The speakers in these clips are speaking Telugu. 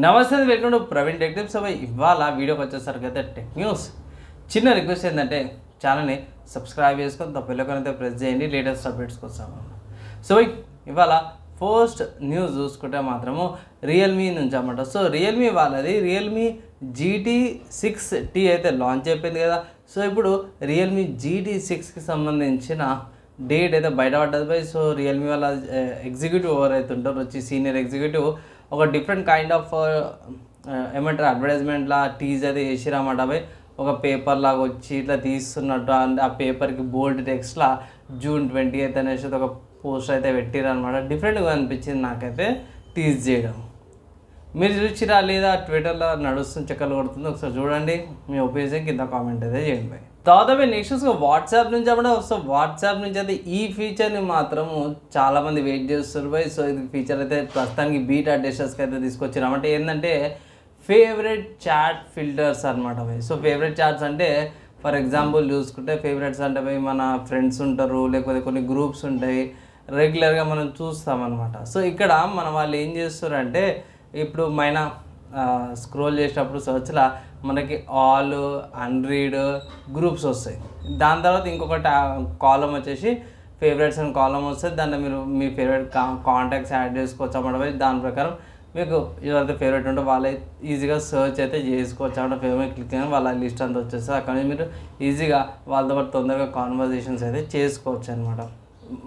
నమస్తే welcome to Praveen tech tips. ఇవాళ వీడియోకి వచ్చేసరికి అయితే టెక్ న్యూస్. చిన్న రిక్వెస్ట్ ఏంటంటే ఛానల్ని సబ్స్క్రైబ్ చేసుకొని బెల్ అయితే ప్రెస్ చేయండి లేటెస్ట్ అప్డేట్స్ కోసం. సో ఇవాళ ఫస్ట్ న్యూస్ చూసుకుంటే మాత్రము రియల్మీ నుంచి అన్నమాట. సో రియల్మీ వాళ్ళది రియల్మీ GT6T అయితే లాంచ్ అయిపోయింది కదా. సో ఇప్పుడు రియల్మీ GT6కి సంబంధించిన డేట్ అయితే బయటపడ్డది. సో రియల్మీ వాళ్ళ ఎగ్జిక్యూటివ్ ఎవరైతే ఉంటారో వచ్చి సీనియర్ ఎగ్జిక్యూటివ్ ఒక డిఫరెంట్ కైండ్ ఆఫ్ ఏమంటారు అడ్వర్టైజ్మెంట్లా టీజ్ అయితే చేసిరన్నమాట. ఒక పేపర్ లాగా వచ్చి ఇట్లా తీస్తున్నట్టు ఆ పేపర్కి బోల్డ్ టెక్స్ట్లా June 20th అనేసి ఒక పోస్ట్ అయితే పెట్టిరనమాట. డిఫరెంట్గా అనిపించింది నాకైతే టీజ్ చేయడం. మీరు చూసిరా లేదా ట్విట్టర్లో నడుస్తుంది చెక్కలు కొడుతుంది, ఒకసారి చూడండి, మీ ఒపీనియన్ కింద కామెంట్ అయితే చేయండి. తర్వాత నెక్స్ట్ వాట్సాప్ నుంచి అప్పుడు సో వాట్సాప్ నుంచి అయితే ఈ ఫీచర్ని మాత్రము చాలామంది వెయిట్ చేస్తున్నారు. సో ఇది ఫీచర్ అయితే ప్రస్తుతానికి బీటా టెస్టర్స్కి అయితే తీసుకొచ్చారు. ఏంటంటే ఫేవరెట్ చాట్ ఫిల్టర్స్ అనమాట. సో ఫేవరెట్ చాట్స్ అంటే ఫర్ ఎగ్జాంపుల్ చూసుకుంటే ఫేవరెట్స్ అంటే మన ఫ్రెండ్స్ ఉంటారు, లేకపోతే కొన్ని గ్రూప్స్ ఉంటాయి, రెగ్యులర్గా మనం చూస్తామన్నమాట. సో ఇక్కడ మన వాళ్ళు ఏం చేస్తారంటే ఇప్పుడు స్క్రోల్ చేసేటప్పుడు సర్చ్లా మనకి ఆల్ అన్రీడ్ గ్రూప్స్ వస్తాయి. దాని తర్వాత ఇంకొక కాలం వచ్చేసి ఫేవరెట్స్ అని కాలం వస్తుంది. దాంట్లో మీరు మీ ఫేవరెట్ కాంటాక్ట్స్ యాడ్ చేసుకోవచ్చు అన్నమాట. దాని ప్రకారం మీకు ఎవరైతే ఫేవరెట్ ఉంటే వాళ్ళే ఈజీగా సర్చ్ అయితే చేసుకోవచ్చు అన్నమాట. ఫేవరెట్ క్లిక్ అయినా వాళ్ళ లిస్ట్ అంతా వచ్చేస్తుంది. అక్కడ నుంచి మీరు ఈజీగా వాళ్ళతో పాటు తొందరగా కాన్వర్జేషన్స్ అయితే చేసుకోవచ్చు అనమాట.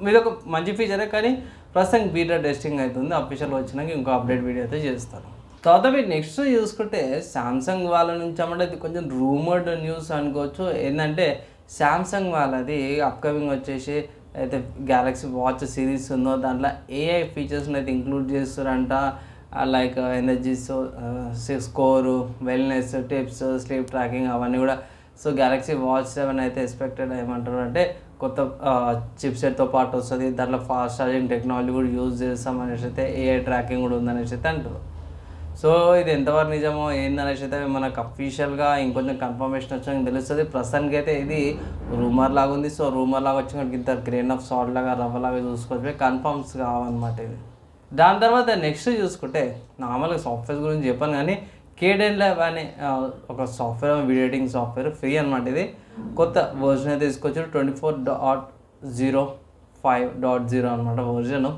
మీరు ఒక మంచి ఫీచరే, కానీ ప్రస్తుతం బీటా టెస్టింగ్ అవుతుంది. అఫీషియల్ వచ్చినాక ఇంకో అప్డేట్ వీడియో అయితే చేస్తాను. తర్వాత మీరు నెక్స్ట్ చూసుకుంటే శాంసంగ్ వాళ్ళ నుంచి అన్నమాట. ఇది కొంచెం రూమర్డ్ న్యూస్ అనుకోవచ్చు. ఏంటంటే శాంసంగ్ వాళ్ళది అప్కమింగ్ వచ్చేసి అయితే గ్యాలక్సీ వాచ్ సిరీస్ ఉందో దాంట్లో AI ఫీచర్స్ని అయితే ఇంక్లూడ్ చేస్తారంట. Like energy score, wellness tips, sleep tracking అవన్నీ కూడా. సో గ్యాలక్సీ వాచ్ 7 అయితే ఎక్స్పెక్టెడ్ ఏమంటారు అంటే కొత్త చిప్సెట్తో పాటు వస్తుంది. దాంట్లో ఫాస్ట్ ఛార్జింగ్ టెక్నాలజీ కూడా యూజ్ చేస్తాం అనేసి అయితే AI ట్రాకింగ్ కూడా ఉందనేసి అయితే అంటారు. సో ఇది ఎంతవరకు నిజమో ఏందనేసి అయితే మనకు అఫీషియల్గా ఇంకొంచెం కన్ఫర్మేషన్ వచ్చాక తెలుస్తుంది. ప్రస్తుతానికి అయితే ఇది రూమర్ లాగా ఉంది. సో రూమర్ లాగా వచ్చిన ఇంత గ్రెయిన్ ఆఫ్ సాల్ట్ లాగా రవ్వలాగా చూసుకోవచ్చు, కన్ఫర్మ్స్ కావన్నమాట ఇది. దాని తర్వాత నెక్స్ట్ చూసుకుంటే నార్మల్గా సాఫ్ట్వేర్ గురించి చెప్పాను, కానీ Kden Lab అనే ఒక software video editing software free అనమాట. ఇది కొత్త వర్జన్ అయితే తీసుకొచ్చారు 24.05.0 అనమాట వర్జన్.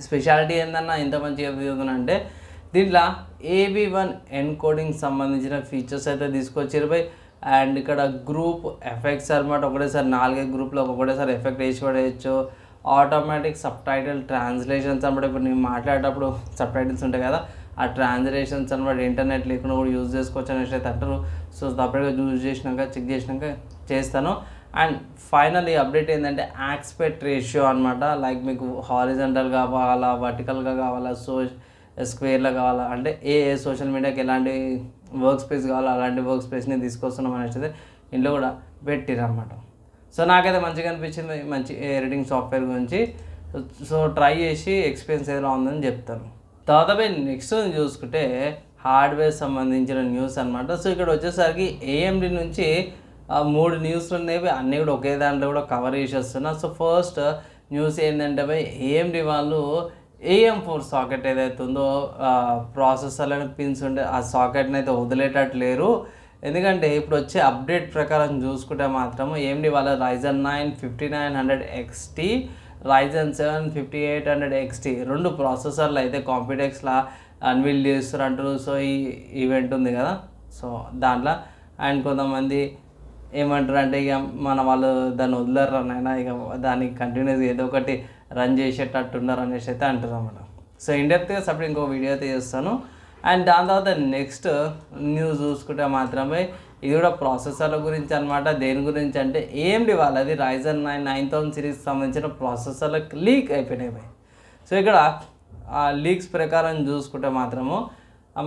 స్పెషాలిటీ ఏంటన్నా ఇంత మంచిగా అంటే దీంట్లో AB1 ఎన్కోడింగ్ సంబంధించిన ఫీచర్స్ అయితే తీసుకొచ్చారు. అండ్ ఇక్కడ గ్రూప్ ఎఫెక్ట్స్ అనమాట. ఒకటేసారి 4 గ్రూప్లో ఒకటేసారి ఎఫెక్ట్ వేసి పడేయచ్చు. ఆటోమేటిక్ సబ్ టైటిల్ ట్రాన్స్లేషన్స్ అనమాట. ఇప్పుడు నేను మాట్లాడేటప్పుడు సబ్ టైటిల్స్ ఉంటాయి కదా, ఆ ట్రాన్స్లేషన్స్ అనమాట ఇంటర్నెట్ లేకుండా కూడా యూజ్ చేసుకోవచ్చు అనేసి అయితే అంటారు. సో సపరేట్గా యూజ్ చేసినాక చెక్ చేసినాక చేస్తాను. అండ్ ఫైనల్ ఈ అప్డేట్ ఏంటంటే ఆస్పెక్ట్ రేషియో అనమాట. లైక్ మీకు హారిజంటల్ కావాలా, వర్టికల్గా కావాలా, స్క్వేర్లో కావాలా, అంటే ఏ సోషల్ మీడియాకి ఎలాంటి వర్క్ స్పేస్ కావాలో అలాంటి వర్క్ స్పేస్ని తీసుకొస్తున్నాం అనేసి అయితే ఇంట్లో కూడా పెట్టిరన్నమాట. సో నాకైతే మంచిగా అనిపించింది మంచి ఎడిటింగ్ సాఫ్ట్వేర్ గురించి. సో ట్రై చేసి ఎక్స్పీరియన్స్ ఏదైనా ఉందని చెప్తాను. తర్వాత నెక్స్ట్ చూసుకుంటే హార్డ్వేర్ సంబంధించిన న్యూస్ అనమాట. సో ఇక్కడ వచ్చేసరికి AMD నుంచి 3 న్యూస్లు ఉన్నాయి, అన్నీ కూడా ఒకే దాంట్లో కూడా కవర్ చేసేస్తున్నా. సో ఫస్ట్ న్యూస్ ఏంటంటే AMD వాళ్ళు AM4 సాకెట్ ఏదైతే ఉందో ప్రాసెసర్లోని పిన్స్ ఉంటే ఆ సాకెట్ని అయితే వదిలేటట్లేరు. ఎందుకంటే ఇప్పుడు వచ్చే అప్డేట్ ప్రకారం చూసుకుంటే మాత్రం AMD వాళ్ళ Ryzen 9 5900XT, Ryzen 7 5800XT 2 ప్రాసెసర్లు అయితే కాంపిటెక్స్లా అన్వీల్ చేస్తారు. సో ఈ ఈవెంట్ ఉంది కదా, సో దాంట్లో అండ్ కొంతమంది ఏమంటారు అంటే ఇక మన వాళ్ళు దాన్ని వదిలేరు అయినా ఇక దాన్ని కంటిన్యూస్ ఏదో ఒకటి రన్ చేసేటట్టు ఉన్నారు అనేసి అయితే అంటారు అన్నమాట. సో ఇండెప్త్గా సపరేట్ ఇంకో వీడియో అయితే చేస్తాను. అండ్ దాని తర్వాత నెక్స్ట్ న్యూస్ చూసుకుంటే మాత్రమే ఇది కూడా ప్రాసెసర్ల గురించి అనమాట. దేని గురించి అంటే AMD వాళ్ళది Ryzen 9 9000 సిరీస్కి సంబంధించిన ప్రాసెసర్లకు లీక్ అయిపోయినాయి. సో ఇక్కడ ఆ లీక్స్ ప్రకారం చూసుకుంటే మాత్రము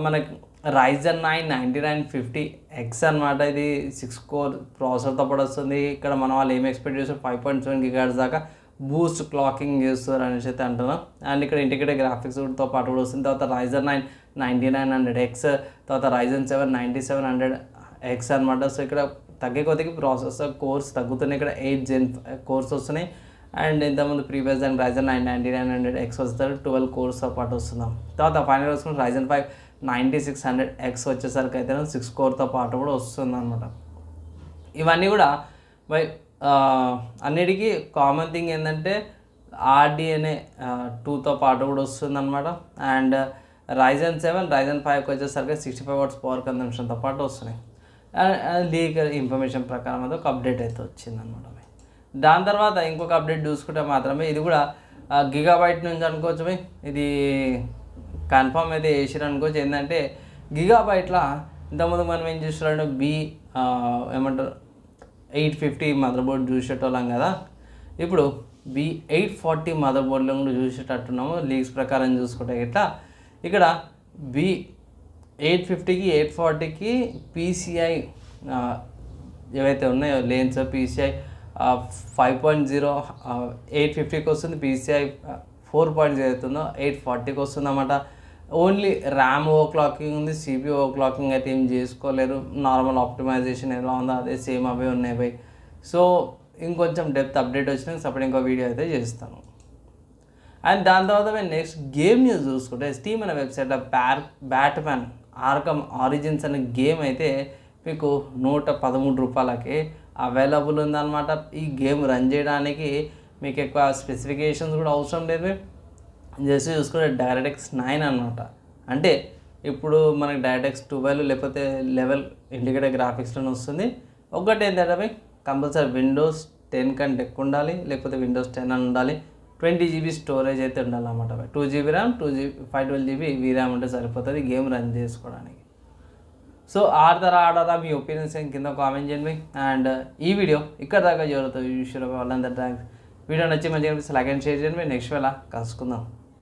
మనకి Ryzen 9 9950X అనమాట. ఇది 6 కోర్ ప్రాసెసర్తో పాటు వస్తుంది. ఇక్కడ మన వాళ్ళు ఏం ఎక్స్పెక్ట్ చేస్తారు 5.7 GHz దాకా బూస్ట్ క్లాకింగ్ చేస్తారు అనేసి అయితే అంటున్నాం. అండ్ ఇక్కడ ఇంటిగ్రేటెడ్ గ్రాఫిక్స్తో పాటు కూడా వస్తుంది. తర్వాత Ryzen 9 9900X, తర్వాత Ryzen 7 9700X అనమాట. సో ఇక్కడ తగ్గే కొద్దిగా ప్రాసెసర్ కోర్స్ తగ్గుతున్నాయి. ఇక్కడ 8 Gen కోర్స్ వస్తున్నాయి. అండ్ ఇంతకుముందు ప్రీవియస్ దానికి Ryzen 9 9900X వస్తారు 12 కోర్స్తో పాటు వస్తున్నాం. తర్వాత ఫైనల్ వస్తుంది Ryzen 5 9600X వచ్చేసరికి అయితే 6 కోర్తో పాటు కూడా వస్తుంది అనమాట. ఇవన్నీ కూడా బై అన్నిటికీ కామన్ థింగ్ ఏంటంటే RDNA 2తో పాటు కూడా వస్తుంది అనమాట. అండ్ Ryzen 7 Ryzen 5 వచ్చేసరికి 65 వాట్స్ పవర్ కన్జంప్షన్తో పాటు వస్తున్నాయి. లీక్ ఇన్ఫర్మేషన్ ప్రకారం అయితే ఒక అప్డేట్ అయితే వచ్చిందనమాట. దాని తర్వాత ఇంకొక అప్డేట్ చూసుకుంటే మాత్రమే ఇది కూడా గిగాబైట్ నుంచి అనుకోవచ్చు. ఇది కన్ఫర్మ్ అయితే చేసిరు అనుకోవచ్చు. ఏంటంటే గిగాబైట్లో ఇంతకుముందు మనం ఏం చూస్తున్నారంటే ఏమంటారు 850 మదర్ బోర్డ్ చూసేటోళ్ళం కదా. ఇప్పుడు B840 మదర్ బోర్డులో కూడా చూసేటట్టున్నాము లీక్స్ ప్రకారం చూసుకుంటే ఇట్లా. ఇక్కడ B850కి 840కి PCI ఏవైతే ఉన్నాయో లేన్స్ PCI 5.0 850కి వస్తుంది, PCI 4.0 అవుతుందో 840కి వస్తుంది అన్నమాట. ఓన్లీ ర్యామ్ ఓవర్క్లాకింగ్ ఉంది, CPU ఓవర్క్లాకింగ్ అయితే ఏం చేసుకోలేరు. నార్మల్ ఆప్టిమైజేషన్ ఎలా ఉందో అదే సేమ్ అవే ఉన్నాయి బై. సో ఇంకొంచెం డెప్త్ అప్డేట్ వచ్చినా సపరేట్ ఇంకో వీడియో అయితే చేస్తాను. అండ్ దాని తర్వాత మేము నెక్స్ట్ గేమ్ న్యూస్ చూసుకుంటే స్టీమ్ అనే వెబ్సైట్లో బ్యాట్మ్యాన్ ఆర్కమ్ ఆరిజిన్స్ అనే గేమ్ అయితే మీకు 113 రూపాయలకి అవైలబుల్ ఉందన్నమాట. ఈ గేమ్ రన్ చేయడానికి మీకు ఎక్కువ స్పెసిఫికేషన్స్ కూడా అవసరం లేదు. జస్ట్ చూసుకుంటే DirectX 9 అనమాట. అంటే ఇప్పుడు మనకి DirectX 12 లేకపోతే 11 ఇంటిగ్రేటెడ్ గ్రాఫిక్స్లో వస్తుంది. ఒకటి ఏంటంటే కంపల్సరీ Windows 10 కంటే ఎక్కువ ఉండాలి, లేకపోతే Windows 10 అని ఉండాలి. 20 GB స్టోరేజ్ అయితే ఉండాలన్నమాట. 2 GB ర్యామ్ 512 GB VRAM ఉంటే సరిపోతుంది గేమ్ రన్ చేసుకోవడానికి. సో ఆడతారా మీ ఒపీనియన్స్ కింద కామెంట్ చేయండి. అండ్ ఈ వీడియో ఇక్కడ దాకా జరుగుతుంది. వాళ్ళందరూ థ్యాంక్స్. వీడియో నచ్చి మంచిగా అనిపిస్తే లైక్ అండ్ షేర్ చేయండి. నెక్స్ట్ వేళ కలుసుకుందాం.